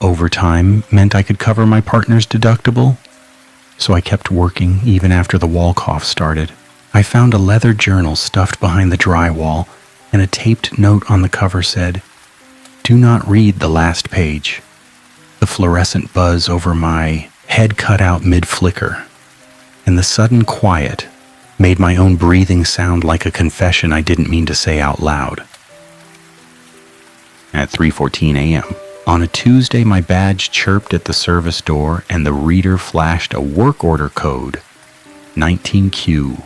Overtime meant I could cover my partner's deductible, so I kept working even after the wall cough started. I found a leather journal stuffed behind the drywall, and a taped note on the cover said, "Do not read the last page." The fluorescent buzz over my head cut out mid-flicker, and the sudden quiet made my own breathing sound like a confession I didn't mean to say out loud. At 3:14 a.m. on a Tuesday, my badge chirped at the service door and the reader flashed a work order code, 19Q,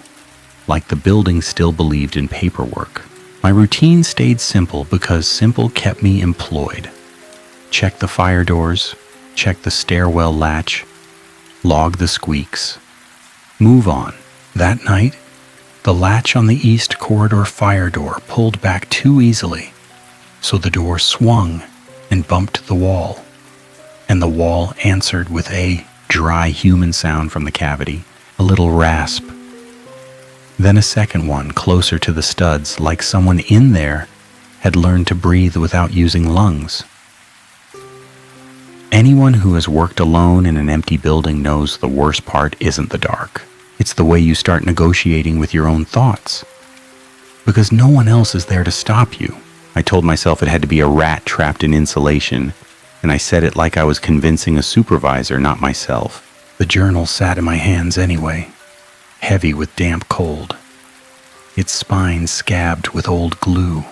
like the building still believed in paperwork. My routine stayed simple because simple kept me employed. Check the fire doors, check the stairwell latch, log the squeaks, move on. That night, the latch on the east corridor fire door pulled back too easily, so the door swung and bumped the wall, and the wall answered with a dry human sound from the cavity, a little rasp. Then a second one closer to the studs, like someone in there had learned to breathe without using lungs. Anyone who has worked alone in an empty building knows the worst part isn't the dark. It's the way you start negotiating with your own thoughts, because no one else is there to stop you. I told myself it had to be a rat trapped in insulation, and I said it like I was convincing a supervisor, not myself. The journal sat in my hands anyway, heavy with damp cold, its spine scabbed with old glue,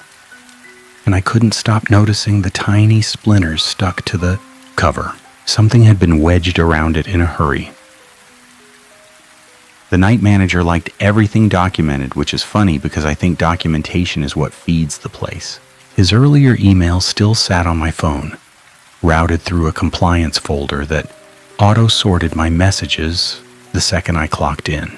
and I couldn't stop noticing the tiny splinters stuck to the cover. Something had been wedged around it in a hurry. The night manager liked everything documented, which is funny because I think documentation is what feeds the place. His earlier email still sat on my phone, routed through a compliance folder that auto-sorted my messages the second I clocked in.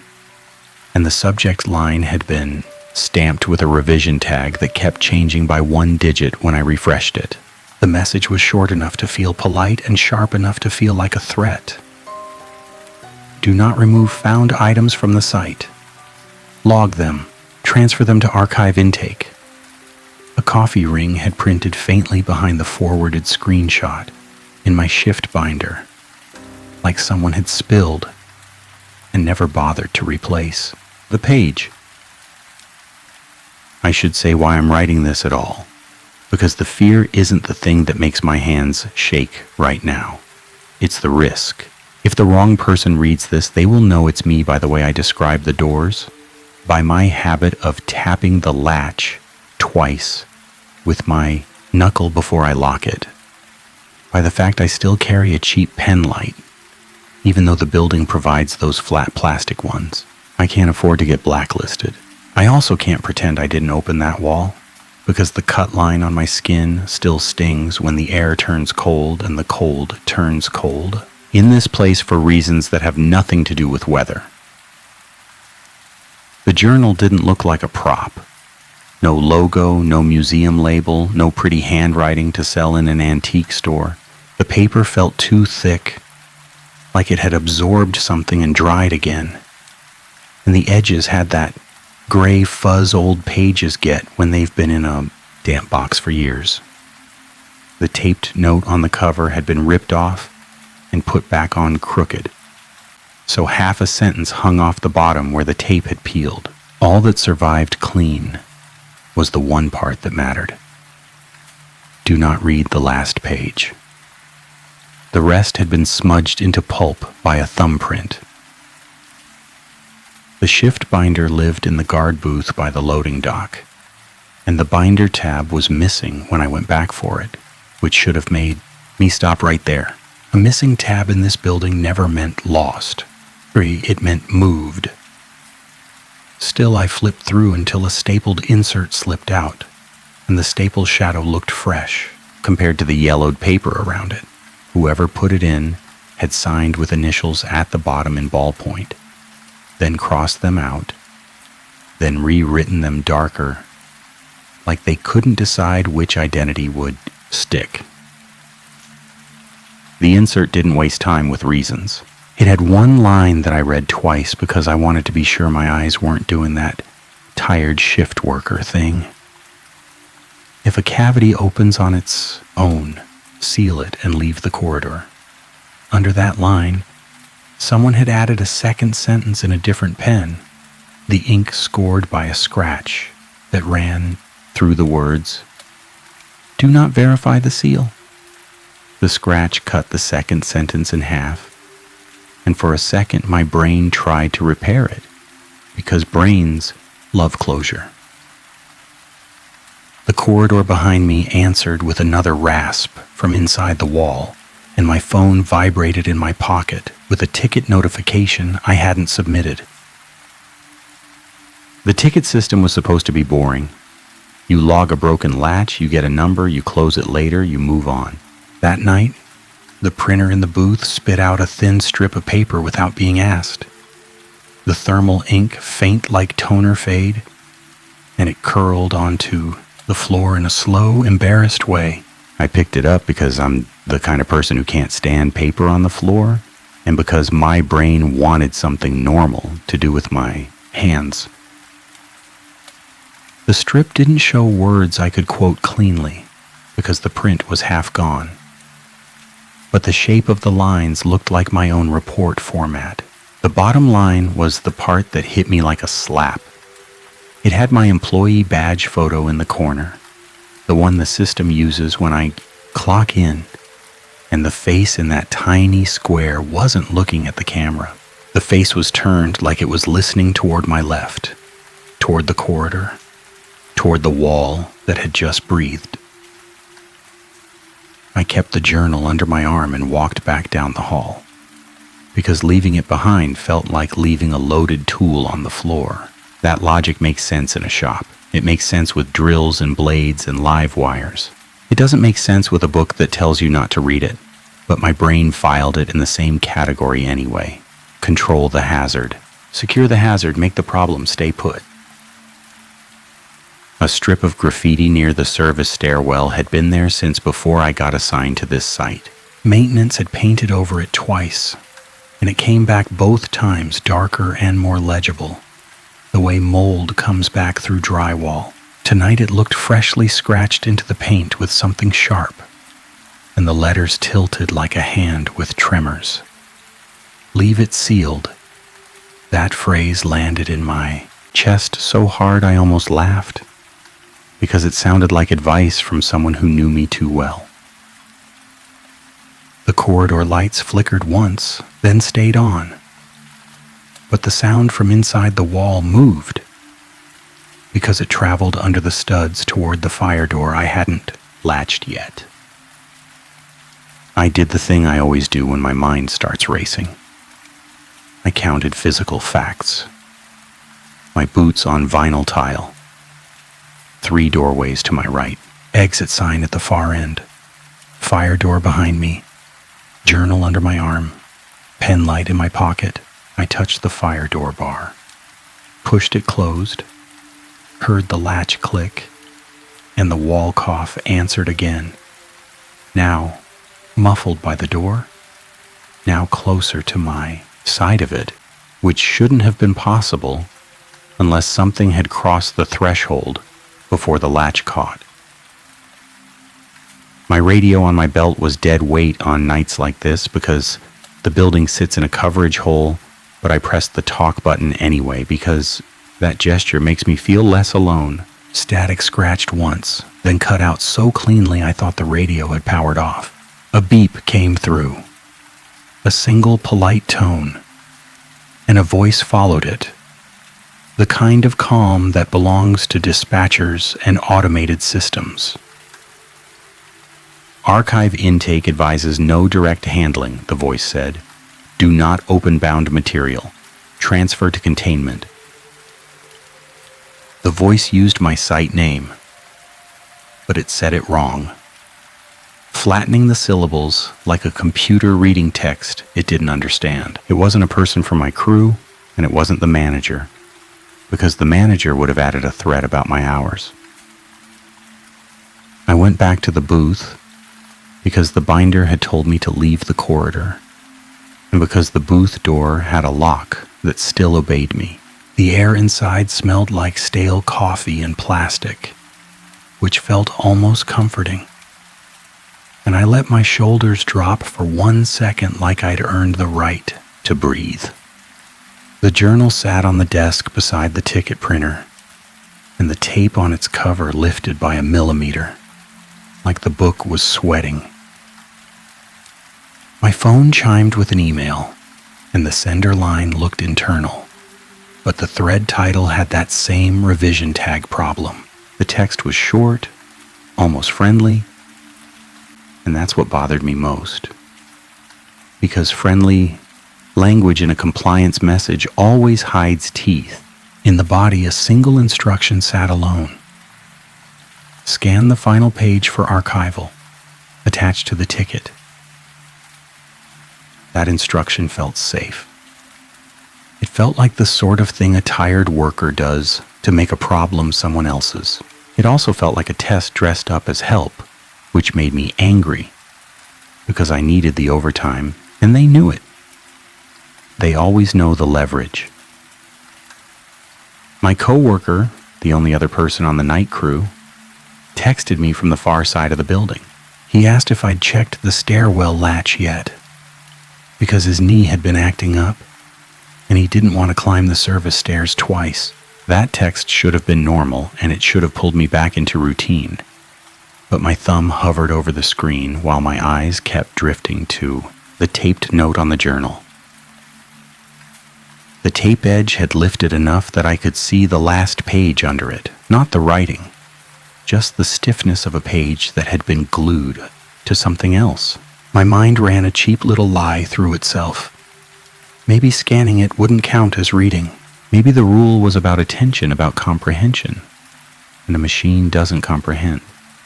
And the subject line had been stamped with a revision tag that kept changing by one digit when I refreshed it. The message was short enough to feel polite and sharp enough to feel like a threat. Do not remove found items from the site. Log them. Transfer them to archive intake. A coffee ring had printed faintly behind the forwarded screenshot in my shift binder, like someone had spilled and never bothered to replace the page. I should say why I'm writing this at all, because the fear isn't the thing that makes my hands shake right now. It's the risk. If the wrong person reads this, they will know it's me by the way I describe the doors, by my habit of tapping the latch twice with my knuckle before I lock it, by the fact I still carry a cheap pen light, even though the building provides those flat plastic ones. I can't afford to get blacklisted. I also can't pretend I didn't open that wall, because the cut line on my skin still stings when the air turns cold and the cold turns cold. In this place for reasons that have nothing to do with weather. The journal didn't look like a prop. No logo, no museum label, no pretty handwriting to sell in an antique store. The paper felt too thick, like it had absorbed something and dried again. And the edges had that gray fuzz old pages get when they've been in a damp box for years. The taped note on the cover had been ripped off and put back on crooked, so half a sentence hung off the bottom where the tape had peeled. All that survived clean was the one part that mattered. Do not read the last page. The rest had been smudged into pulp by a thumbprint. The shift binder lived in the guard booth by the loading dock, and the binder tab was missing when I went back for it, which should have made me stop right there. A missing tab in this building never meant lost. It meant moved. Still, I flipped through until a stapled insert slipped out, and the staple shadow looked fresh compared to the yellowed paper around it. Whoever put it in had signed with initials at the bottom in ballpoint, then crossed them out, then rewritten them darker, like they couldn't decide which identity would stick. The insert didn't waste time with reasons. It had one line that I read twice because I wanted to be sure my eyes weren't doing that tired shift worker thing. If a cavity opens on its own, seal it, and leave the corridor. Under that line, someone had added a second sentence in a different pen, the ink scored by a scratch that ran through the words, "Do not verify the seal." The scratch cut the second sentence in half, and for a second my brain tried to repair it, because brains love closure. The corridor behind me answered with another rasp from inside the wall, and my phone vibrated in my pocket with a ticket notification I hadn't submitted. The ticket system was supposed to be boring. You log a broken latch, you get a number, you close it later, you move on. That night, the printer in the booth spit out a thin strip of paper without being asked. The thermal ink faint like toner fade, and it curled onto the floor in a slow, embarrassed way. I picked it up because I'm the kind of person who can't stand paper on the floor, and because my brain wanted something normal to do with my hands. The strip didn't show words I could quote cleanly, because the print was half gone. But the shape of the lines looked like my own report format. The bottom line was the part that hit me like a slap. It had my employee badge photo in the corner, the one the system uses when I clock in, and the face in that tiny square wasn't looking at the camera. The face was turned like it was listening toward my left, toward the corridor, toward the wall that had just breathed. I kept the journal under my arm and walked back down the hall, because leaving it behind felt like leaving a loaded tool on the floor. That logic makes sense in a shop. It makes sense with drills and blades and live wires. It doesn't make sense with a book that tells you not to read it, but my brain filed it in the same category anyway. Control the hazard. Secure the hazard, make the problem stay put. A strip of graffiti near the service stairwell had been there since before I got assigned to this site. Maintenance had painted over it twice, and it came back both times darker and more legible, the way mold comes back through drywall. Tonight it looked freshly scratched into the paint with something sharp, and the letters tilted like a hand with tremors. Leave it sealed. That phrase landed in my chest so hard I almost laughed, because it sounded like advice from someone who knew me too well. The corridor lights flickered once, then stayed on, but the sound from inside the wall moved, because it traveled under the studs toward the fire door I hadn't latched yet. I did the thing I always do when my mind starts racing. I counted physical facts. My boots on vinyl tile. 3 doorways to my right. Exit sign at the far end. Fire door behind me. Journal under my arm. Pen light in my pocket. I touched the fire door bar. Pushed it closed. Heard the latch click. And the wall cough answered again. Now, muffled by the door. Now closer to my side of it, which shouldn't have been possible unless something had crossed the threshold before the latch caught. My radio on my belt was dead weight on nights like this because the building sits in a coverage hole, but I pressed the talk button anyway because that gesture makes me feel less alone. Static scratched once, then cut out so cleanly I thought the radio had powered off. A beep came through. A single polite tone, and a voice followed it. The kind of calm that belongs to dispatchers and automated systems. Archive intake advises no direct handling, the voice said. Do not open bound material. Transfer to containment. The voice used my site name, but it said it wrong. Flattening the syllables like a computer reading text it didn't understand. It wasn't a person from my crew, and it wasn't the manager, because the manager would have added a threat about my hours. I went back to the booth because the binder had told me to leave the corridor, and because the booth door had a lock that still obeyed me. The air inside smelled like stale coffee and plastic, which felt almost comforting. and I let my shoulders drop for 1 second like I'd earned the right to breathe. The journal sat on the desk beside the ticket printer, and the tape on its cover lifted by a millimeter, like the book was sweating. My phone chimed with an email, and the sender line looked internal, but the thread title had that same revision tag problem. The text was short, almost friendly, and that's what bothered me most. Because friendly language in a compliance message always hides teeth. In the body, a single instruction sat alone. Scan the final page for archival, attached to the ticket. That instruction felt safe. It felt like the sort of thing a tired worker does to make a problem someone else's. It also felt like a test dressed up as help, which made me angry, because I needed the overtime, and they knew it. They always know the leverage. My coworker, the only other person on the night crew, texted me from the far side of the building. He asked if I'd checked the stairwell latch yet, because his knee had been acting up, and he didn't want to climb the service stairs twice. That text should have been normal, and it should have pulled me back into routine. But my thumb hovered over the screen while my eyes kept drifting to the taped note on the journal. The tape edge had lifted enough that I could see the last page under it, not the writing, just the stiffness of a page that had been glued to something else. My mind ran a cheap little lie through itself. Maybe scanning it wouldn't count as reading. Maybe the rule was about attention, about comprehension, and a machine doesn't comprehend.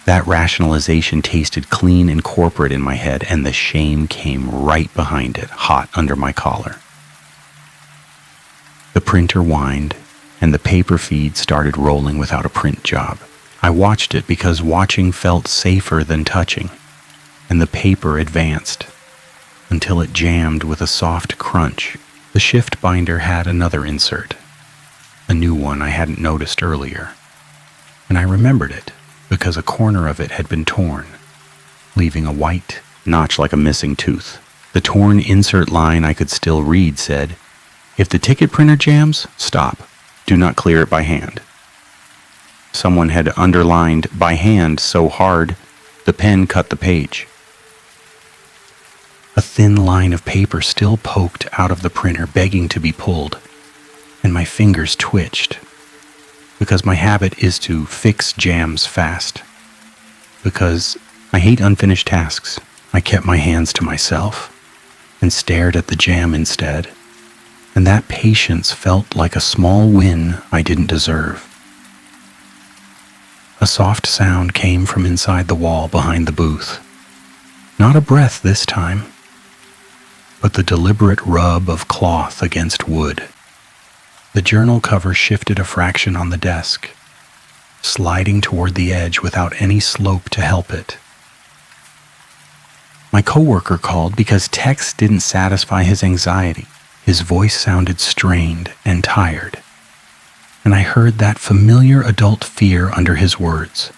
That rationalization tasted clean and corporate in my head, and the shame came right behind it, hot under my collar. The printer whined, and the paper feed started rolling without a print job. I watched it because watching felt safer than touching, and the paper advanced until it jammed with a soft crunch. The shift binder had another insert, a new one I hadn't noticed earlier, and I remembered it because a corner of it had been torn, leaving a white notch like a missing tooth. The torn insert line I could still read said, "If the ticket printer jams, stop. Do not clear it by hand." Someone had underlined "by hand" so hard, the pen cut the page. A thin line of paper still poked out of the printer, begging to be pulled, and my fingers twitched, because my habit is to fix jams fast. Because I hate unfinished tasks, I kept my hands to myself and stared at the jam instead, and that patience felt like a small win I didn't deserve. A soft sound came from inside the wall behind the booth. Not a breath this time, but the deliberate rub of cloth against wood. The journal cover shifted a fraction on the desk, sliding toward the edge without any slope to help it. My coworker called because text didn't satisfy his anxiety. His voice sounded strained and tired, and I heard that familiar adult fear under his words.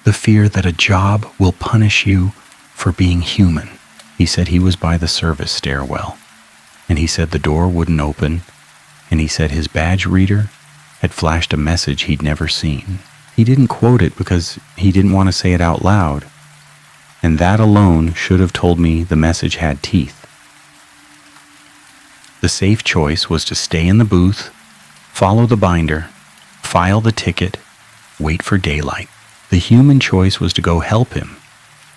The fear that a job will punish you for being human. He said he was by the service stairwell, and he said the door wouldn't open, and he said his badge reader had flashed a message he'd never seen. He didn't quote it because he didn't want to say it out loud, and that alone should have told me the message had teeth. The safe choice was to stay in the booth, follow the binder, file the ticket, wait for daylight. The human choice was to go help him,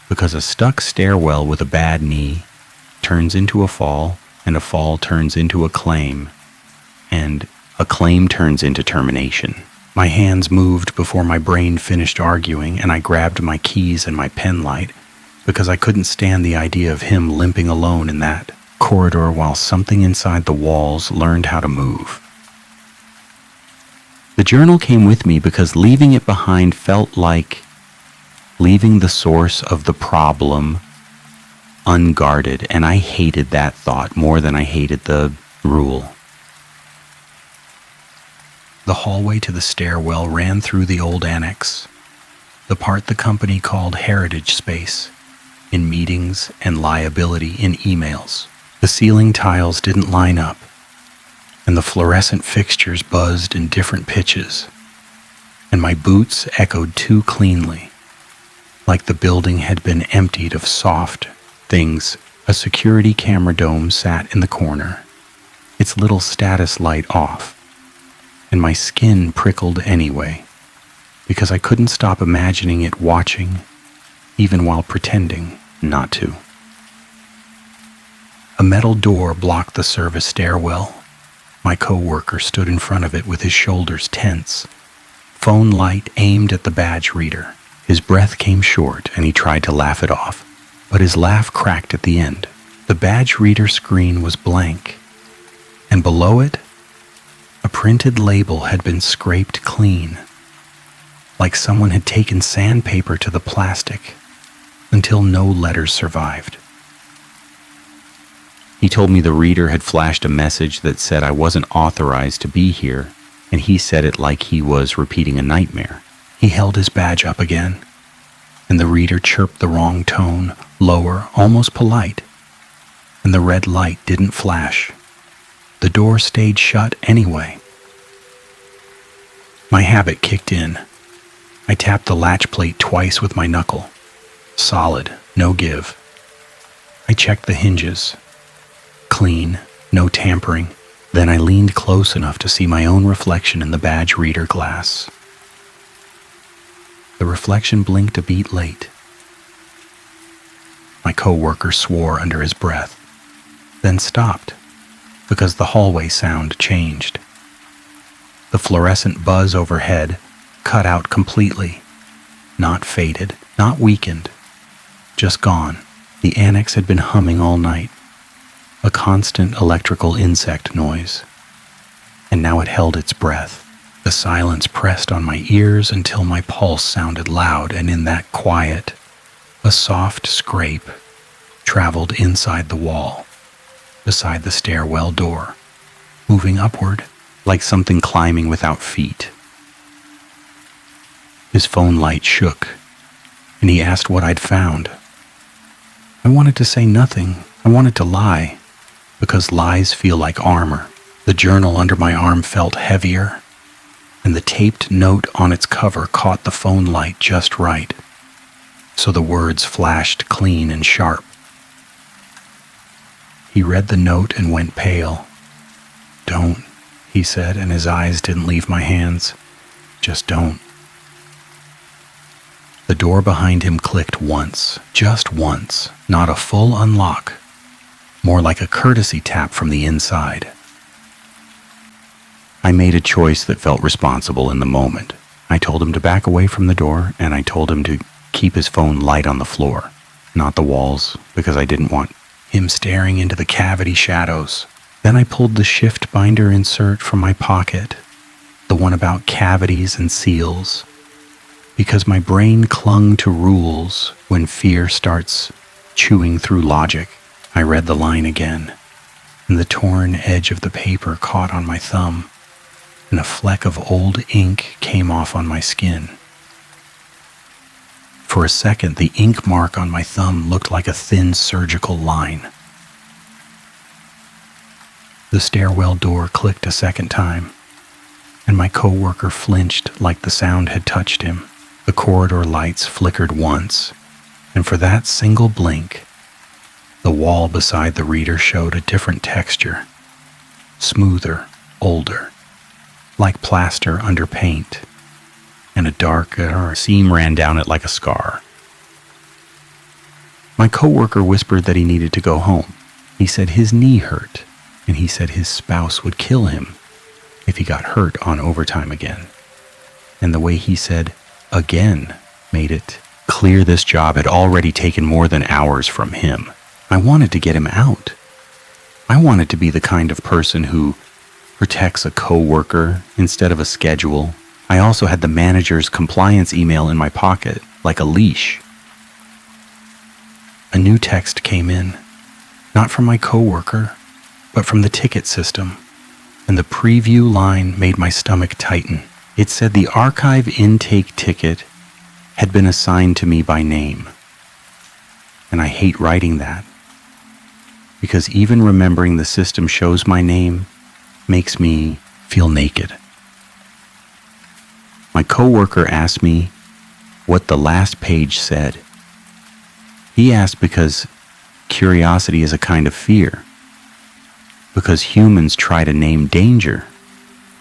because a stuck stairwell with a bad knee turns into a fall, and a fall turns into a claim, and a claim turns into termination. My hands moved before my brain finished arguing, and I grabbed my keys and my pen light, because I couldn't stand the idea of him limping alone in that corridor while something inside the walls learned how to move. The journal came with me because leaving it behind felt like leaving the source of the problem unguarded, and I hated that thought more than I hated the rule. The hallway to the stairwell ran through the old annex, the part the company called heritage space. in meetings and liability in emails. The ceiling tiles didn't line up, and the fluorescent fixtures buzzed in different pitches, and my boots echoed too cleanly, like the building had been emptied of soft things. A security camera dome sat in the corner, its little status light off, and my skin prickled anyway, because I couldn't stop imagining it watching, even while pretending not to. A metal door blocked the service stairwell. My coworker stood in front of it with his shoulders tense, phone light aimed at the badge reader. His breath came short and he tried to laugh it off, but his laugh cracked at the end. The badge reader screen was blank, and below it, a printed label had been scraped clean, like someone had taken sandpaper to the plastic until no letters survived. He told me the reader had flashed a message that said I wasn't authorized to be here, and he said it like he was repeating a nightmare. He held his badge up again, and the reader chirped the wrong tone, lower, almost polite, and the red light didn't flash. The door stayed shut anyway. My habit kicked in. I tapped the latch plate twice with my knuckle. Solid, no give. I checked the hinges. Clean, no tampering. Then I leaned close enough to see my own reflection in the badge reader glass. The reflection blinked a beat late. My coworker swore under his breath, then stopped, because the hallway sound changed. The fluorescent buzz overhead cut out completely, not faded, not weakened, just gone. The Annex had been humming all night, a constant electrical insect noise, and now it held its breath. The silence pressed on my ears until my pulse sounded loud, and in that quiet, a soft scrape traveled inside the wall, beside the stairwell door, moving upward like something climbing without feet. His phone light shook, and he asked what I'd found. I wanted to say nothing. I wanted to lie, because lies feel like armor. The journal under my arm felt heavier, and the taped note on its cover caught the phone light just right, so the words flashed clean and sharp. He read the note and went pale. "Don't," he said, and his eyes didn't leave my hands. "Just don't." The door behind him clicked once, just once, not a full unlock, more like a courtesy tap from the inside. I made a choice that felt responsible in the moment. I told him to back away from the door, and I told him to keep his phone light on the floor, not the walls, because I didn't want him staring into the cavity shadows. Then I pulled the shift binder insert from my pocket, the one about cavities and seals, because my brain clung to rules when fear starts chewing through logic. I read the line again, and the torn edge of the paper caught on my thumb, and a fleck of old ink came off on my skin. For a second, the ink mark on my thumb looked like a thin surgical line. The stairwell door clicked a second time, and my coworker flinched like the sound had touched him. The corridor lights flickered once, and for that single blink, the wall beside the reader showed a different texture, smoother, older, like plaster under paint, and a darker seam ran down it like a scar. My coworker whispered that he needed to go home. He said his knee hurt, and he said his spouse would kill him if he got hurt on overtime again. And the way he said "again" made it clear this job had already taken more than hours from him. I wanted to get him out. I wanted to be the kind of person who protects a coworker instead of a schedule. I also had the manager's compliance email in my pocket, like a leash. A new text came in, not from my coworker, but from the ticket system, and the preview line made my stomach tighten. It said the archive intake ticket had been assigned to me by name. And I hate writing that, because even remembering the system shows my name makes me feel naked. My coworker asked me what the last page said. He asked because curiosity is a kind of fear, because humans try to name danger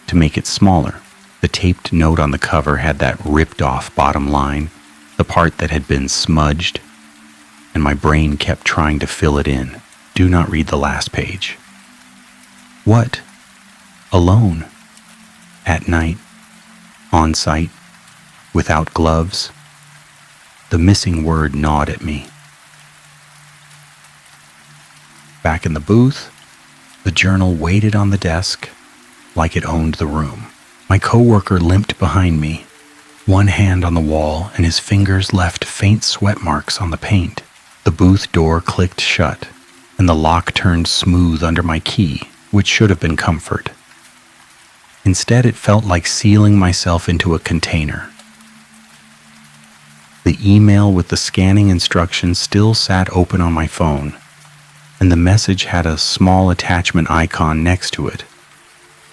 to make it smaller. The taped note on the cover had that ripped off bottom line, the part that had been smudged, and my brain kept trying to fill it in. Do not read the last page. What? Alone? At night? On site? Without gloves? The missing word gnawed at me. Back in the booth, the journal waited on the desk like it owned the room. My coworker limped behind me, one hand on the wall, and his fingers left faint sweat marks on the paint. The booth door clicked shut, and the lock turned smooth under my key, which should have been comfort. Instead, it felt like sealing myself into a container. The email with the scanning instructions still sat open on my phone, and the message had a small attachment icon next to it,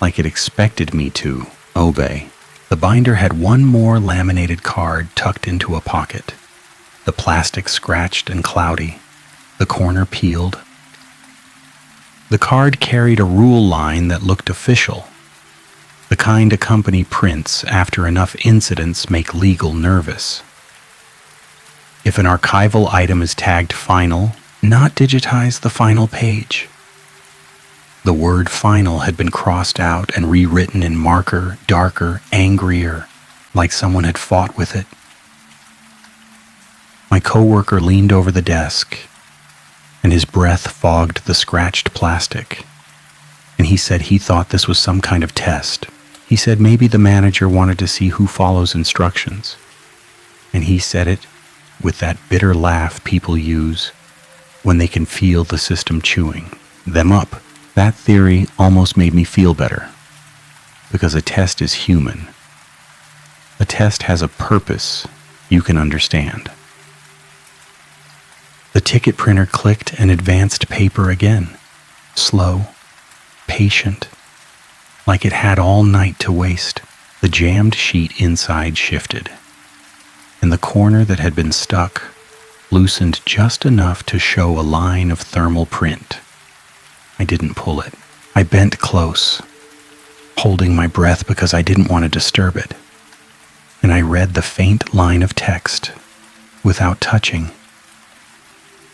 like it expected me to obey. The binder had one more laminated card tucked into a pocket, the plastic scratched and cloudy, the corner peeled. The card carried a rule line that looked official, the kind a company prints after enough incidents make legal nervous. If an archival item is tagged final, not digitize the final page. The word final had been crossed out and rewritten in marker, darker, angrier, like someone had fought with it. My coworker leaned over the desk, and his breath fogged the scratched plastic. And he said he thought this was some kind of test. He said maybe the manager wanted to see who follows instructions. And he said it with that bitter laugh people use when they can feel the system chewing them up. That theory almost made me feel better, because a test is human. A test has a purpose you can understand. The ticket printer clicked and advanced paper again, slow, patient, like it had all night to waste. The jammed sheet inside shifted, and the corner that had been stuck loosened just enough to show a line of thermal print. I didn't pull it. I bent close, holding my breath because I didn't want to disturb it, and I read the faint line of text without touching,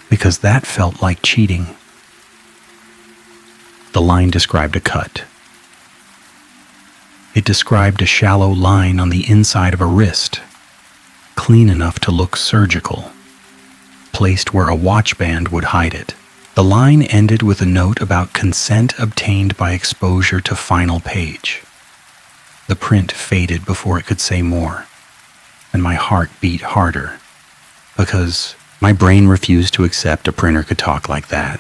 because that felt like cheating. The line described a cut. It described a shallow line on the inside of a wrist, clean enough to look surgical, placed where a watch band would hide it. The line ended with a note about consent obtained by exposure to final page. The print faded before it could say more, and my heart beat harder, because my brain refused to accept a printer could talk like that.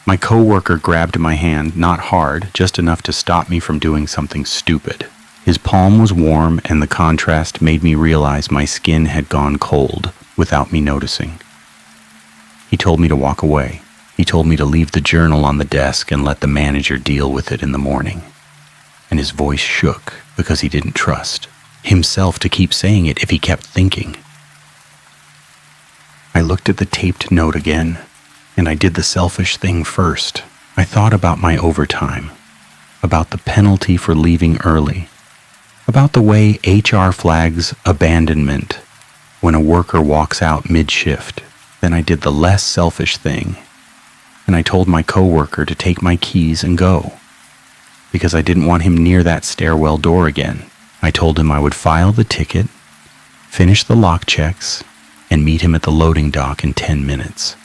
My coworker grabbed my hand, not hard, just enough to stop me from doing something stupid. His palm was warm, and the contrast made me realize my skin had gone cold without me noticing. He told me to walk away. He told me to leave the journal on the desk and let the manager deal with it in the morning. And his voice shook because he didn't trust himself to keep saying it if he kept thinking. I looked at the taped note again, and I did the selfish thing first. I thought about my overtime, about the penalty for leaving early, about the way HR flags abandonment when a worker walks out mid-shift. Then I did the less selfish thing, and I told my coworker to take my keys and go, because I didn't want him near that stairwell door again. I told him I would file the ticket, finish the lock checks, and meet him at the loading dock in 10 minutes.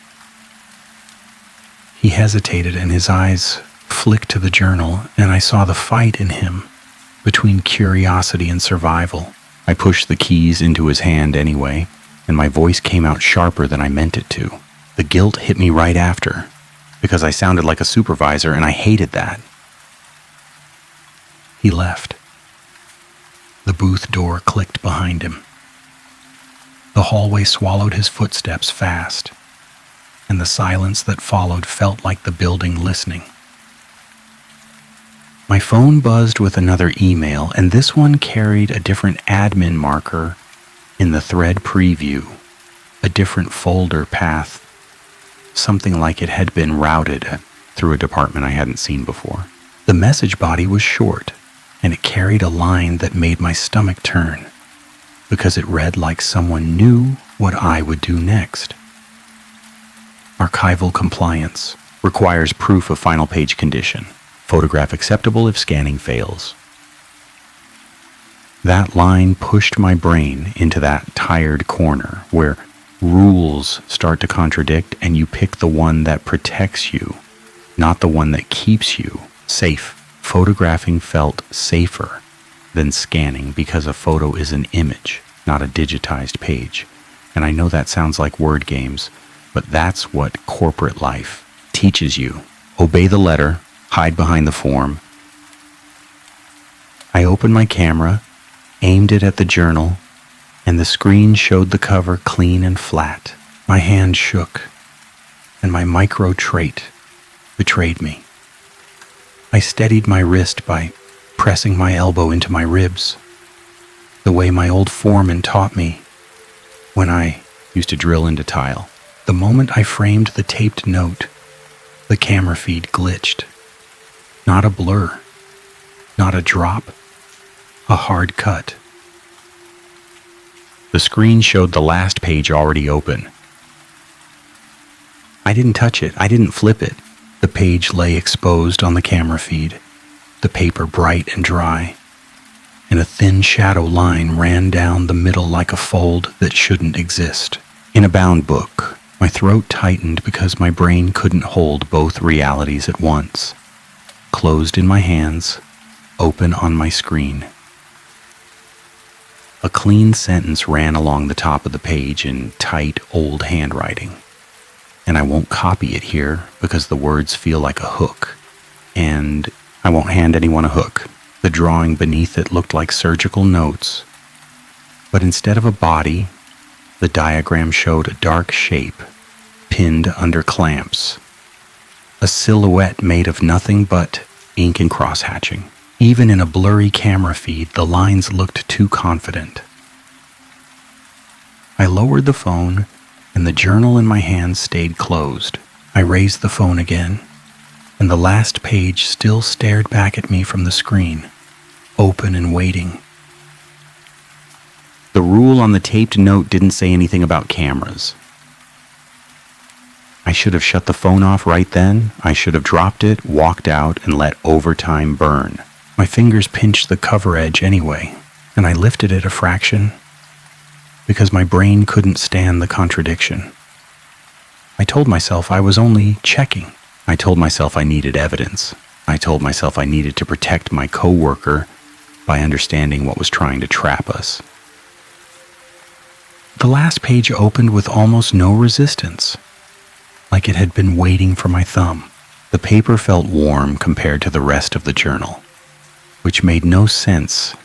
He hesitated, and his eyes flicked to the journal, and I saw the fight in him between curiosity and survival. I pushed the keys into his hand anyway, and my voice came out sharper than I meant it to. The guilt hit me right after, because I sounded like a supervisor, and I hated that. He left. The booth door clicked behind him. The hallway swallowed his footsteps fast, and the silence that followed felt like the building listening. My phone buzzed with another email, and this one carried a different admin marker in the thread preview, a different folder path, something like it had been routed through a department I hadn't seen before. The message body was short, and it carried a line that made my stomach turn, because it read like someone knew what I would do next. Archival compliance requires proof of final page condition. Photograph acceptable if scanning fails. That line pushed my brain into that tired corner where rules start to contradict and you pick the one that protects you, not the one that keeps you safe. Photographing felt safer than scanning because a photo is an image, not a digitized page. And I know that sounds like word games, but that's what corporate life teaches you. Obey the letter, hide behind the form. I opened my camera, aimed it at the journal, and the screen showed the cover clean and flat. My hand shook, and my micro trait betrayed me. I steadied my wrist by pressing my elbow into my ribs, the way my old foreman taught me when I used to drill into tile. The moment I framed the taped note, the camera feed glitched. Not a blur, not a drop, a hard cut. The screen showed the last page already open. I didn't touch it, I didn't flip it. The page lay exposed on the camera feed, the paper bright and dry, and a thin shadow line ran down the middle like a fold that shouldn't exist. In a bound book, my throat tightened because my brain couldn't hold both realities at once. Closed in my hands, open on my screen. A clean sentence ran along the top of the page in tight, old handwriting. And I won't copy it here because the words feel like a hook. And I won't hand anyone a hook. The drawing beneath it looked like surgical notes. But instead of a body, the diagram showed a dark shape pinned under clamps. A silhouette made of nothing but ink and cross-hatching. Even in a blurry camera feed, the lines looked too confident. I lowered the phone, and the journal in my hand stayed closed. I raised the phone again, and the last page still stared back at me from the screen, open and waiting. The rule on the taped note didn't say anything about cameras. I should have shut the phone off right then. I should have dropped it, walked out, and let overtime burn. My fingers pinched the cover edge anyway, and I lifted it a fraction because my brain couldn't stand the contradiction. I told myself I was only checking. I told myself I needed evidence. I told myself I needed to protect my coworker by understanding what was trying to trap us. The last page opened with almost no resistance, like it had been waiting for my thumb. The paper felt warm compared to the rest of the journal, which made no sense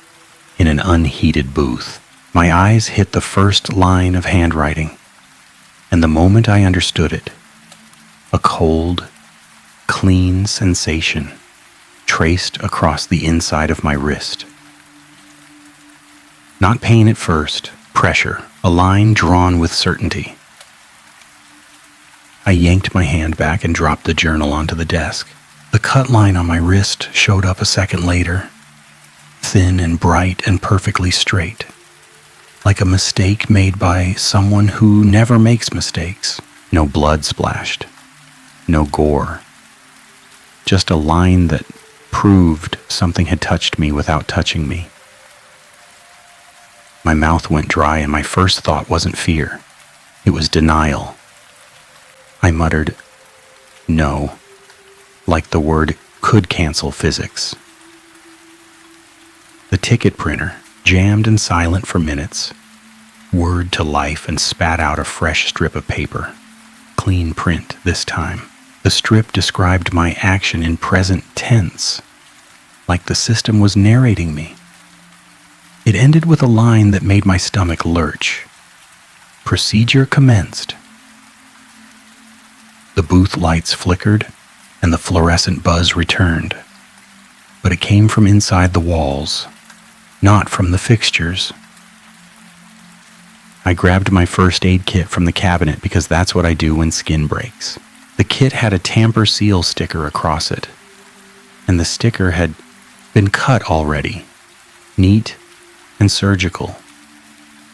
in an unheated booth. My eyes hit the first line of handwriting, and the moment I understood it, a cold, clean sensation traced across the inside of my wrist. Not pain at first, pressure, a line drawn with certainty. I yanked my hand back and dropped the journal onto the desk. The cut line on my wrist showed up a second later, thin and bright and perfectly straight, like a mistake made by someone who never makes mistakes. No blood splashed, no gore, just a line that proved something had touched me without touching me. My mouth went dry, and my first thought wasn't fear. It was denial. I muttered, "No," like the word could cancel physics. The ticket printer jammed and silent for minutes, whirred to life and spat out a fresh strip of paper. Clean print this time. The strip described my action in present tense, like the system was narrating me. It ended with a line that made my stomach lurch. Procedure commenced. The booth lights flickered and the fluorescent buzz returned, but it came from inside the walls, not from the fixtures. I grabbed my first aid kit from the cabinet because that's what I do when skin breaks. The kit had a tamper seal sticker across it, and the sticker had been cut already, neat and surgical.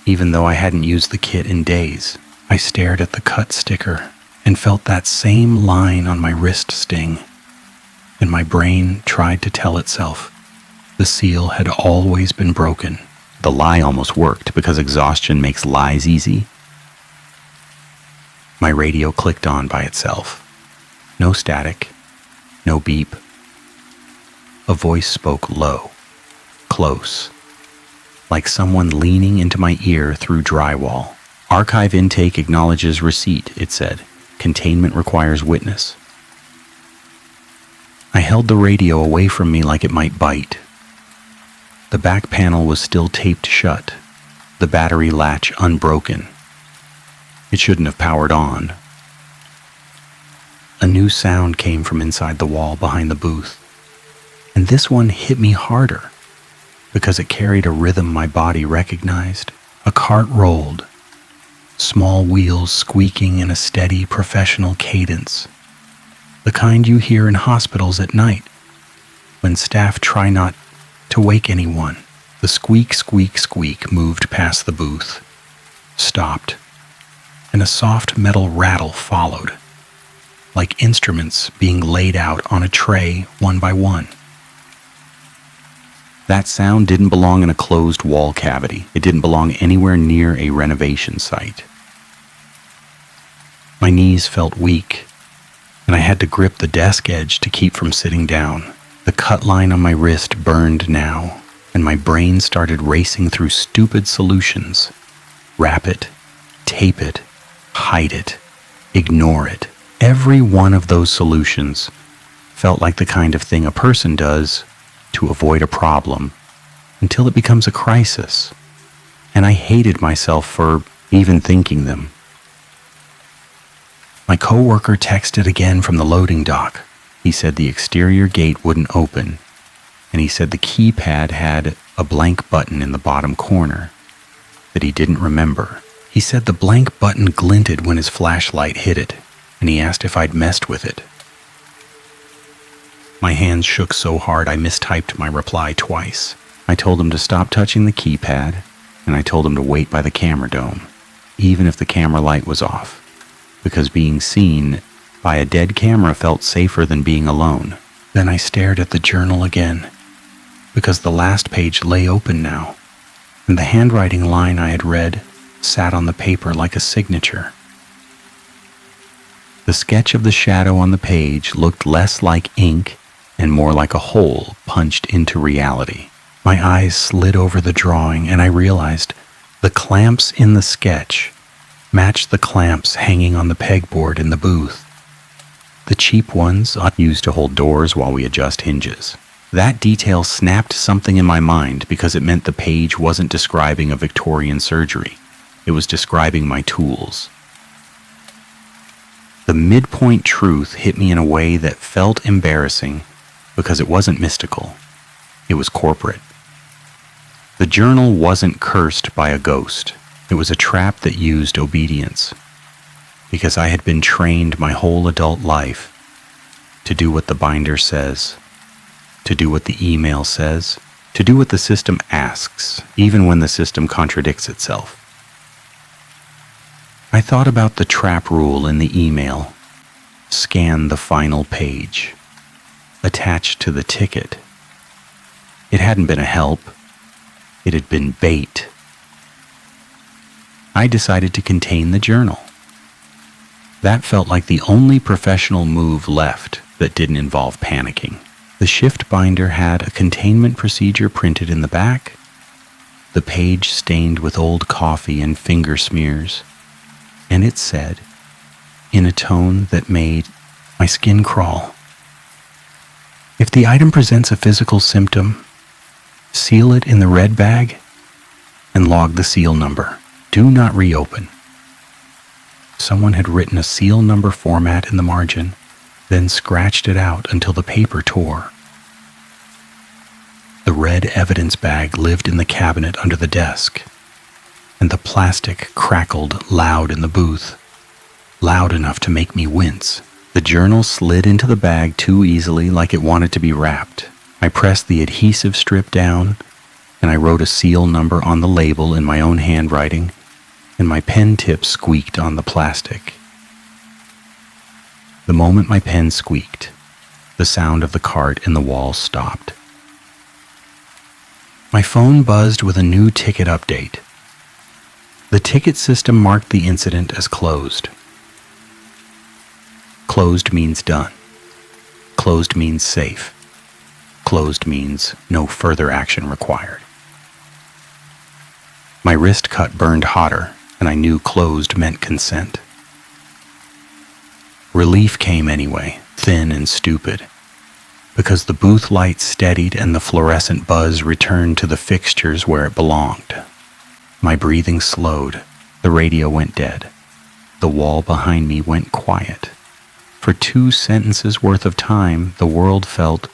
Even though I hadn't used the kit in days, I stared at the cut sticker and felt that same line on my wrist sting, and my brain tried to tell itself the seal had always been broken. The lie almost worked because exhaustion makes lies easy. My radio clicked on by itself. No static, no beep. A voice spoke low, close, like someone leaning into my ear through drywall. Archive intake acknowledges receipt, it said. Containment requires witness. I held the radio away from me like it might bite. The back panel was still taped shut, the battery latch unbroken. It shouldn't have powered on. A new sound came from inside the wall behind the booth, and this one hit me harder because it carried a rhythm my body recognized. A cart rolled, small wheels squeaking in a steady professional cadence, the kind you hear in hospitals at night when staff try not to wake anyone. The squeak, squeak, squeak moved past the booth, stopped, and a soft metal rattle followed, like instruments being laid out on a tray one by one. That sound didn't belong in a closed wall cavity. It didn't belong anywhere near a renovation site. My knees felt weak, and I had to grip the desk edge to keep from sitting down. The cut line on my wrist burned now, and my brain started racing through stupid solutions. Wrap it, tape it, hide it, ignore it. Every one of those solutions felt like the kind of thing a person does to avoid a problem until it becomes a crisis, and I hated myself for even thinking them. My coworker texted again from the loading dock. He said the exterior gate wouldn't open, and he said the keypad had a blank button in the bottom corner that he didn't remember. He said the blank button glinted when his flashlight hit it, and he asked if I'd messed with it. My hands shook so hard I mistyped my reply twice. I told him to stop touching the keypad, and I told him to wait by the camera dome, even if the camera light was off, because being seen by a dead camera felt safer than being alone. Then I stared at the journal again, because the last page lay open now, and the handwriting line I had read sat on the paper like a signature. The sketch of the shadow on the page looked less like ink and more like a hole punched into reality. My eyes slid over the drawing, and I realized the clamps in the sketch matched the clamps hanging on the pegboard in the booth. The cheap ones used to hold doors while we adjust hinges. That detail snapped something in my mind because it meant the page wasn't describing a Victorian surgery. It was describing my tools. The midpoint truth hit me in a way that felt embarrassing because it wasn't mystical. It was corporate. The journal wasn't cursed by a ghost. It was a trap that used obedience, because I had been trained my whole adult life to do what the binder says, to do what the email says, to do what the system asks, even when the system contradicts itself. I thought about the trap rule in the email. Scan the final page. Attached to the ticket. It hadn't been a help. It had been bait. I decided to contain the journal. That felt like the only professional move left that didn't involve panicking. The shift binder had a containment procedure printed in the back, the page stained with old coffee and finger smears, and it said, in a tone that made my skin crawl, if the item presents a physical symptom, seal it in the red bag and log the seal number. Do not reopen. Someone had written a seal number format in the margin, then scratched it out until the paper tore. The red evidence bag lived in the cabinet under the desk, and the plastic crackled loud in the booth, loud enough to make me wince. The journal slid into the bag too easily, like it wanted to be wrapped. I pressed the adhesive strip down, and I wrote a seal number on the label in my own handwriting, and my pen tip squeaked on the plastic. The moment my pen squeaked, the sound of the cart in the wall stopped. My phone buzzed with a new ticket update. The ticket system marked the incident as closed. Closed means done. Closed means safe. Closed means no further action required. My wrist cut burned hotter, and I knew closed meant consent. Relief came anyway, thin and stupid, because the booth lights steadied and the fluorescent buzz returned to the fixtures where it belonged. My breathing slowed. The radio went dead. The wall behind me went quiet. For 2 sentences worth of time, the world felt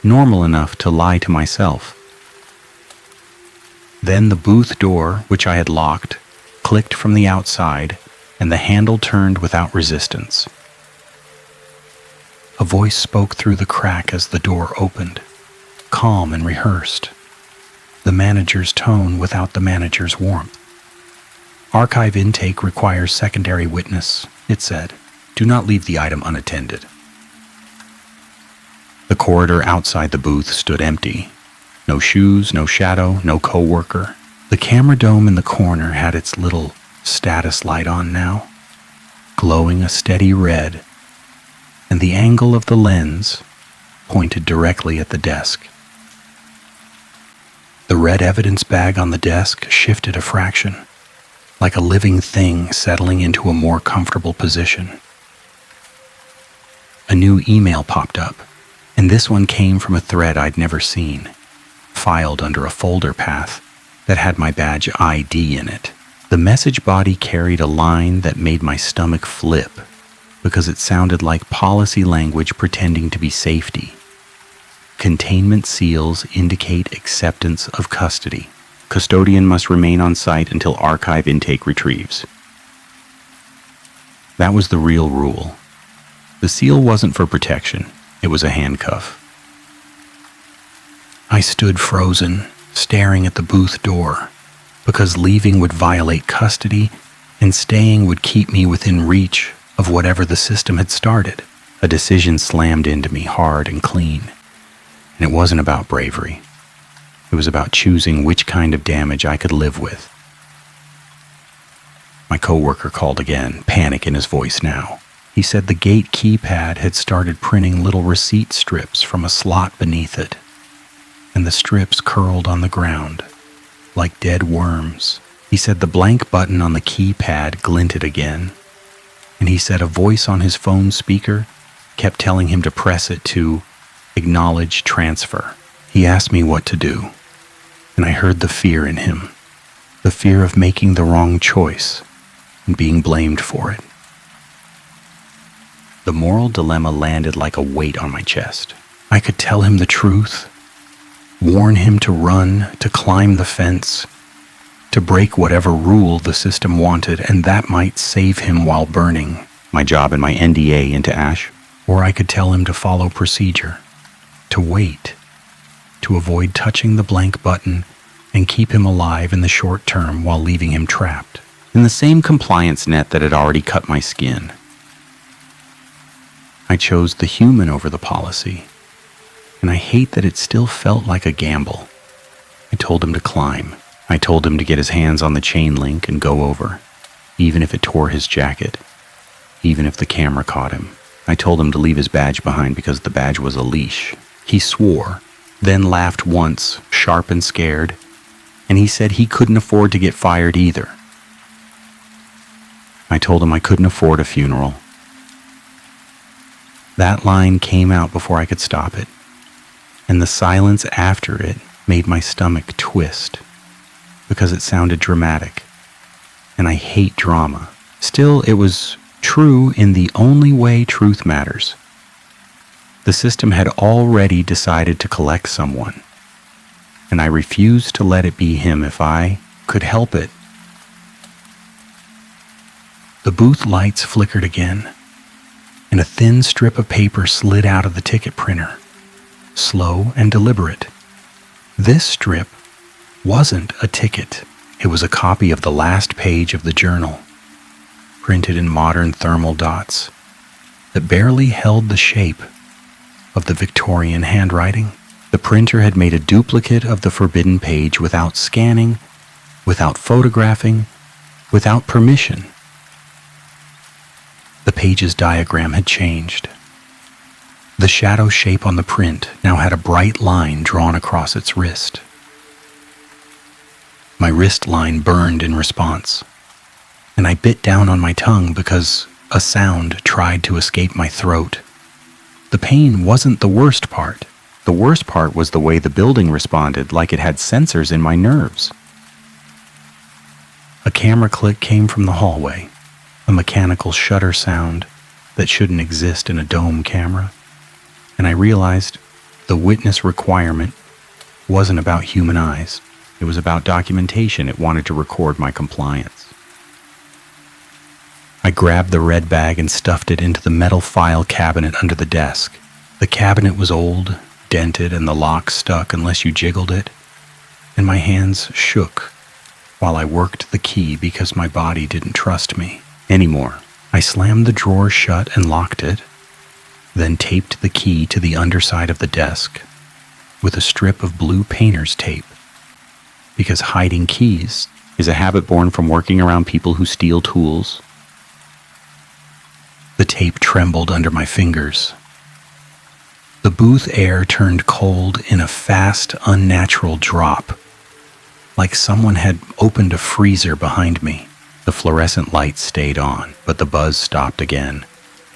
normal enough to lie to myself. Then the booth door, which I had locked, clicked from the outside, and the handle turned without resistance. A voice spoke through the crack as the door opened, calm and rehearsed. The manager's tone without the manager's warmth. "Archive intake requires secondary witness," it said. "Do not leave the item unattended." The corridor outside the booth stood empty. No shoes, no shadow, no coworker. The camera dome in the corner had its little status light on now, glowing a steady red, and the angle of the lens pointed directly at the desk. The red evidence bag on the desk shifted a fraction, like a living thing settling into a more comfortable position. A new email popped up, and this one came from a thread I'd never seen, filed under a folder path that had my badge ID in it. The message body carried a line that made my stomach flip because it sounded like policy language pretending to be safety. Containment seals indicate acceptance of custody. Custodian must remain on site until archive intake retrieves. That was the real rule. The seal wasn't for protection. It was a handcuff. I stood frozen, staring at the booth door, because leaving would violate custody and staying would keep me within reach of whatever the system had started. A decision slammed into me hard and clean, and it wasn't about bravery. It was about choosing which kind of damage I could live with. My coworker called again, panic in his voice now. He said the gate keypad had started printing little receipt strips from a slot beneath it, and the strips curled on the ground, like dead worms. He said the blank button on the keypad glinted again, and he said a voice on his phone speaker kept telling him to press it to acknowledge transfer. He asked me what to do, and I heard the fear in him, the fear of making the wrong choice and being blamed for it. The moral dilemma landed like a weight on my chest. I could tell him the truth, warn him to run, to climb the fence, to break whatever rule the system wanted, and that might save him while burning my job and my NDA into ash. Or I could tell him to follow procedure, to wait, to avoid touching the blank button and keep him alive in the short term while leaving him trapped in the same compliance net that had already cut my skin. I chose the human over the policy, and I hate that it still felt like a gamble. I told him to climb. I told him to get his hands on the chain link and go over, even if it tore his jacket, even if the camera caught him. I told him to leave his badge behind because the badge was a leash. He swore, then laughed once, sharp and scared, and he said he couldn't afford to get fired either. I told him I couldn't afford a funeral. That line came out before I could stop it, and the silence after it made my stomach twist because it sounded dramatic, and I hate drama. Still, it was True in the only way truth matters. The system had already decided to collect someone, and I refused to let it be him if I could help it. The booth lights flickered again, and a thin strip of paper slid out of the ticket printer, slow and deliberate. This strip wasn't a ticket. It was a copy of the last page of the journal, printed in modern thermal dots that barely held the shape of the Victorian handwriting. The printer had made a duplicate of the forbidden page without scanning, without photographing, without permission. The page's diagram had changed. The shadow shape on the print now had a bright line drawn across its wrist. My wrist line burned in response, and I bit down on my tongue because a sound tried to escape my throat. The pain wasn't the worst part. The worst part was the way the building responded, like it had sensors in my nerves. A camera click came from the hallway, a mechanical shutter sound that shouldn't exist in a dome camera, and I realized the witness requirement wasn't about human eyes. It was about documentation. It wanted to record my compliance. I grabbed the red bag and stuffed it into the metal file cabinet under the desk. The cabinet was old, dented, and the lock stuck unless you jiggled it, and my hands shook while I worked the key because my body didn't trust me anymore. I slammed the drawer shut and locked it, then taped the key to the underside of the desk with a strip of blue painter's tape, because hiding keys is a habit born from working around people who steal tools. The tape trembled under my fingers. The booth air turned cold in a fast, unnatural drop, like someone had opened a freezer behind me. The fluorescent lights stayed on, but the buzz stopped again.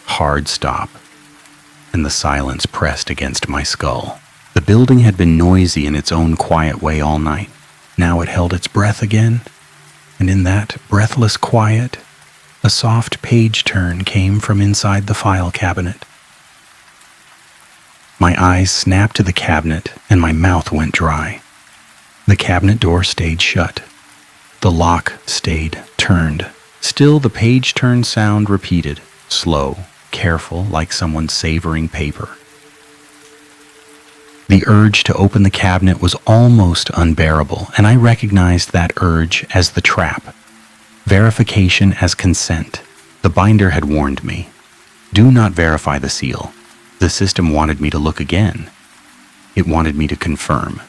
Hard stop. And the silence pressed against my skull. The building had been noisy in its own quiet way all night. Now it held its breath again, and in that breathless quiet, a soft page turn came from inside the file cabinet. My eyes snapped to the cabinet, and my mouth went dry. The cabinet door stayed shut. The lock stayed turned. Still, the page turn sound repeated, slow, careful, like someone savoring paper. The urge to open the cabinet was almost unbearable, and I recognized that urge as the trap. Verification as consent. The binder had warned me. Do not verify the seal. The system wanted me to look again. It wanted me to confirm.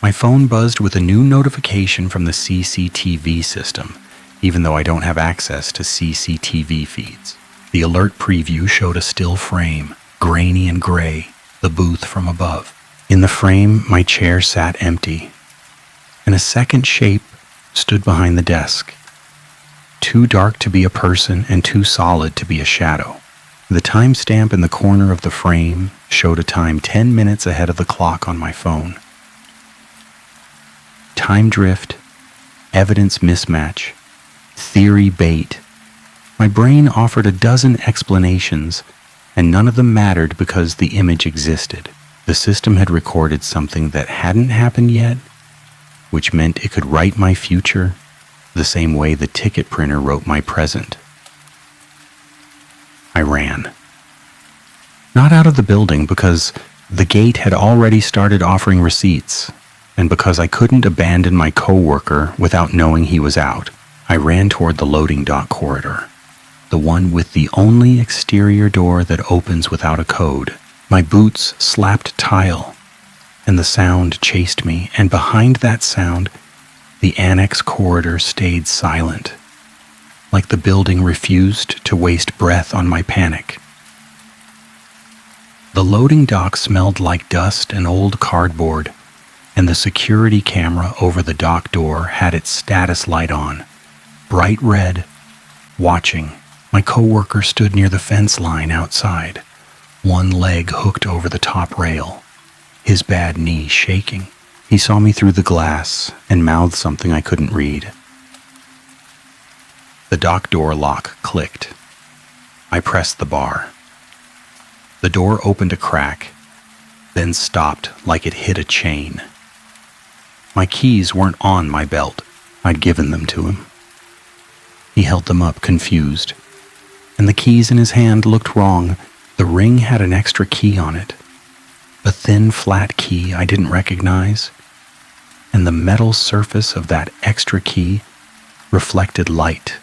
My phone buzzed with a new notification from the CCTV system, even though I don't have access to CCTV feeds. The alert preview showed a still frame, grainy and gray, the booth from above. In the frame, my chair sat empty, and a second shape stood behind the desk, too dark to be a person and too solid to be a shadow. The timestamp in the corner of the frame showed a time 10 minutes ahead of the clock on my phone. Time drift, evidence mismatch, theory bait. My brain offered a dozen explanations, and none of them mattered because the image existed. The system had recorded something that hadn't happened yet, which meant it could write my future the same way the ticket printer wrote my present. I ran. Not out of the building because the gate had already started offering receipts, and because I couldn't abandon my coworker without knowing he was out. I ran toward the loading dock corridor, the one with the only exterior door that opens without a code. My boots slapped tile, and the sound chased me, and behind that sound, the Annex corridor stayed silent, like the building refused to waste breath on my panic. The loading dock smelled like dust and old cardboard, and the security camera over the dock door had its status light on, bright red, watching. My coworker stood near the fence line outside, one leg hooked over the top rail, his bad knee shaking. He saw me through the glass and mouthed something I couldn't read. The dock door lock clicked. I pressed the bar. The door opened a crack, then stopped like it hit a chain. My keys weren't on my belt. I'd given them to him. He held them up, confused, and the keys in his hand looked wrong. The ring had an extra key on it, a thin, flat key I didn't recognize, and the metal surface of that extra key reflected light,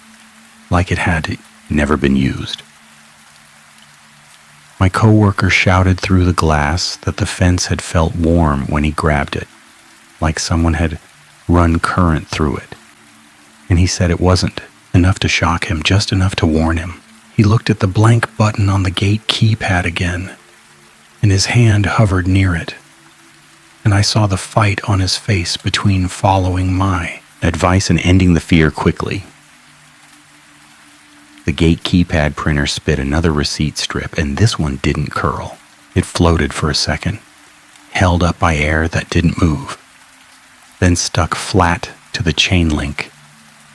like it had never been used. My coworker shouted through the glass that the fence had felt warm when he grabbed it, like someone had run current through it. And he said it wasn't enough to shock him, just enough to warn him. He looked at the blank button on the gate keypad again, and his hand hovered near it. And I saw the fight on his face between following my advice and ending the fear quickly. The gate keypad printer spit another receipt strip, and this one didn't curl. It floated for a second, held up by air that didn't move, then stuck flat to the chain link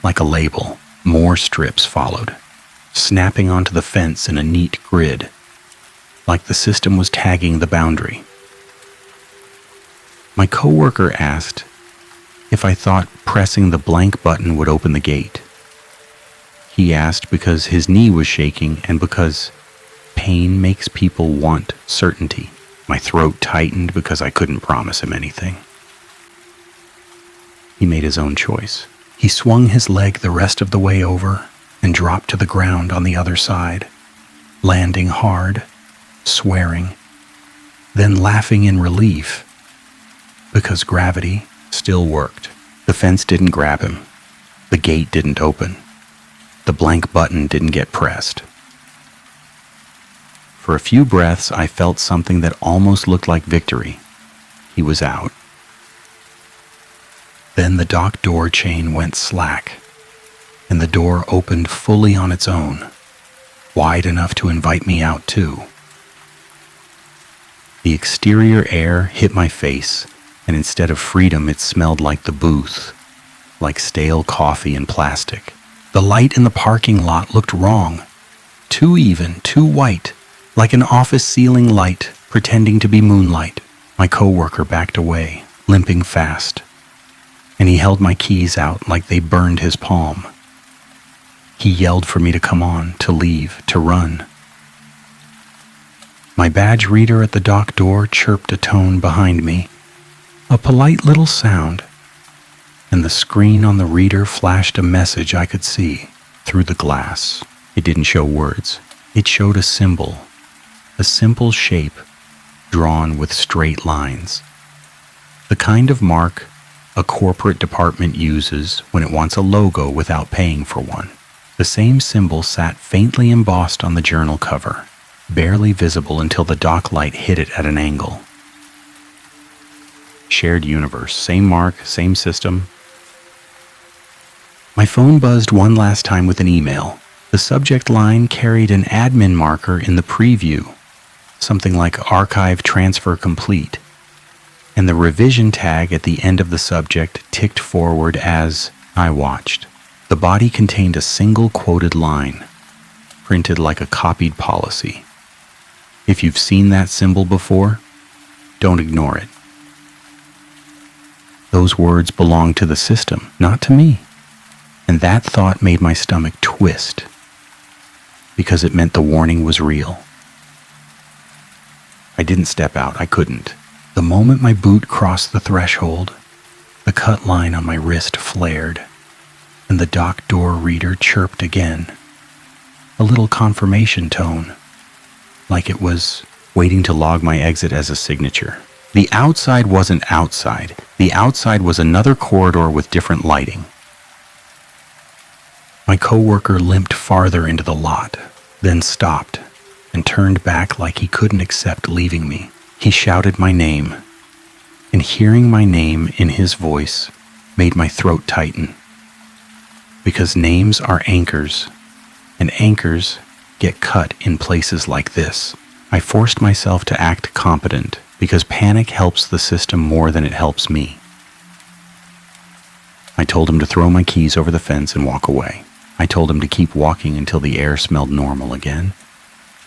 like a label. More strips followed, snapping onto the fence in a neat grid, like the system was tagging the boundary. My coworker asked if I thought pressing the blank button would open the gate. He asked because his knee was shaking and because pain makes people want certainty. My throat tightened because I couldn't promise him anything. He made his own choice. He swung his leg the rest of the way over and dropped to the ground on the other side, landing hard, swearing, then laughing in relief because gravity still worked. The fence didn't grab him. The gate didn't open. The blank button didn't get pressed. For a few breaths, I felt something that almost looked like victory. He was out. Then the dock door chain went slack, and the door opened fully on its own, wide enough to invite me out too. The exterior air hit my face, and instead of freedom, it smelled like the booth, like stale coffee and plastic. The light in the parking lot looked wrong, too even, too white, like an office ceiling light pretending to be moonlight. My coworker backed away, limping fast, and he held my keys out like they burned his palm. He yelled for me to come on, to leave, to run. My badge reader at the dock door chirped a tone behind me, a polite little sound, and the screen on the reader flashed a message I could see through the glass. It didn't show words. It showed a symbol, a simple shape drawn with straight lines. The kind of mark a corporate department uses when it wants a logo without paying for one. The same symbol sat faintly embossed on the journal cover, barely visible until the dock light hit it at an angle. Shared universe, same mark, same system. My phone buzzed one last time with an email. The subject line carried an admin marker in the preview, something like archive transfer complete, and the revision tag at the end of the subject ticked forward as I watched. The body contained a single quoted line, printed like a copied policy. If you've seen that symbol before, don't ignore it. Those words belong to the system, not to me. And that thought made my stomach twist, because it meant the warning was real. I didn't step out. I couldn't. The moment my boot crossed the threshold, the cut line on my wrist flared, and the dock door reader chirped again, a little confirmation tone, like it was waiting to log my exit as a signature. The outside wasn't outside. The outside was another corridor with different lighting. My coworker limped farther into the lot, then stopped and turned back like he couldn't accept leaving me. He shouted my name, and hearing my name in his voice made my throat tighten. Because names are anchors, and anchors get cut in places like this. I forced myself to act competent because panic helps the system more than it helps me. I told him to throw my keys over the fence and walk away. I told him to keep walking until the air smelled normal again,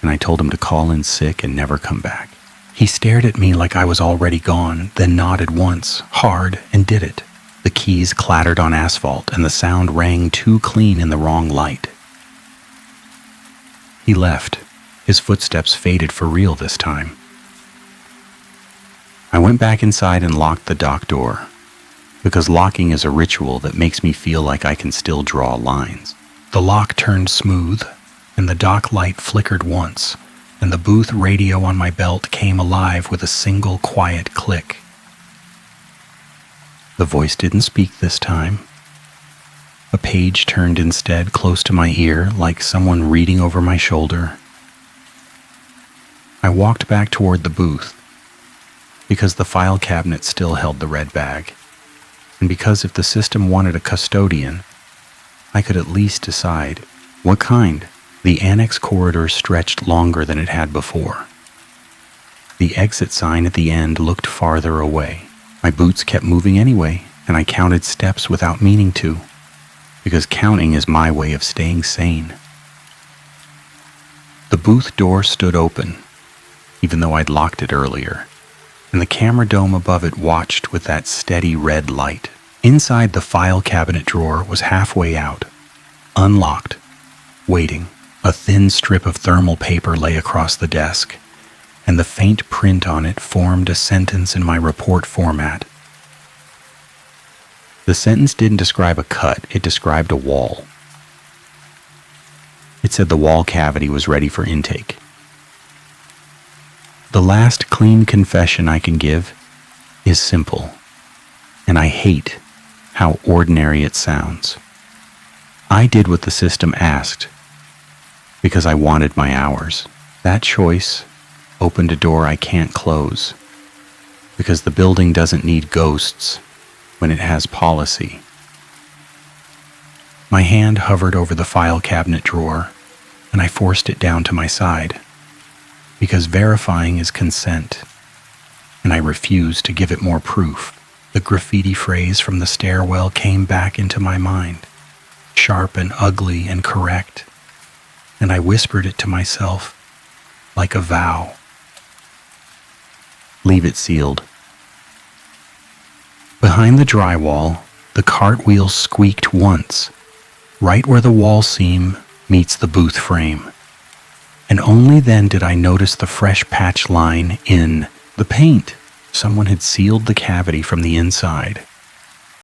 and I told him to call in sick and never come back. He stared at me like I was already gone, then nodded once, hard, and did it. The keys clattered on asphalt, and the sound rang too clean in the wrong light. He left. His footsteps faded for real this time. I went back inside and locked the dock door, because locking is a ritual that makes me feel like I can still draw lines. The lock turned smooth, and the dock light flickered once, and the booth radio on my belt came alive with a single quiet click. The voice didn't speak this time. A page turned instead close to my ear, like someone reading over my shoulder. I walked back toward the booth, because the file cabinet still held the red bag, and because if the system wanted a custodian, I could at least decide what kind. The Annex corridor stretched longer than it had before. The exit sign at the end looked farther away. My boots kept moving anyway, and I counted steps without meaning to, because counting is my way of staying sane. The booth door stood open, even though I'd locked it earlier, and the camera dome above it watched with that steady red light. Inside, the file cabinet drawer was halfway out, unlocked, waiting. A thin strip of thermal paper lay across the desk, and the faint print on it formed a sentence in my report format. The sentence didn't describe a cut, it described a wall. It said the wall cavity was ready for intake. The last clean confession I can give is simple, and I hate how ordinary it sounds. I did what the system asked, because I wanted my hours. That choice opened a door I can't close, because the building doesn't need ghosts when it has policy. My hand hovered over the file cabinet drawer, and I forced it down to my side, because verifying is consent, and I refused to give it more proof. The graffiti phrase from the stairwell came back into my mind, sharp and ugly and correct, and I whispered it to myself like a vow. Leave it sealed. Behind the drywall, the cartwheel squeaked once, right where the wall seam meets the booth frame, and only then did I notice the fresh patch line in the paint. Someone had sealed the cavity from the inside,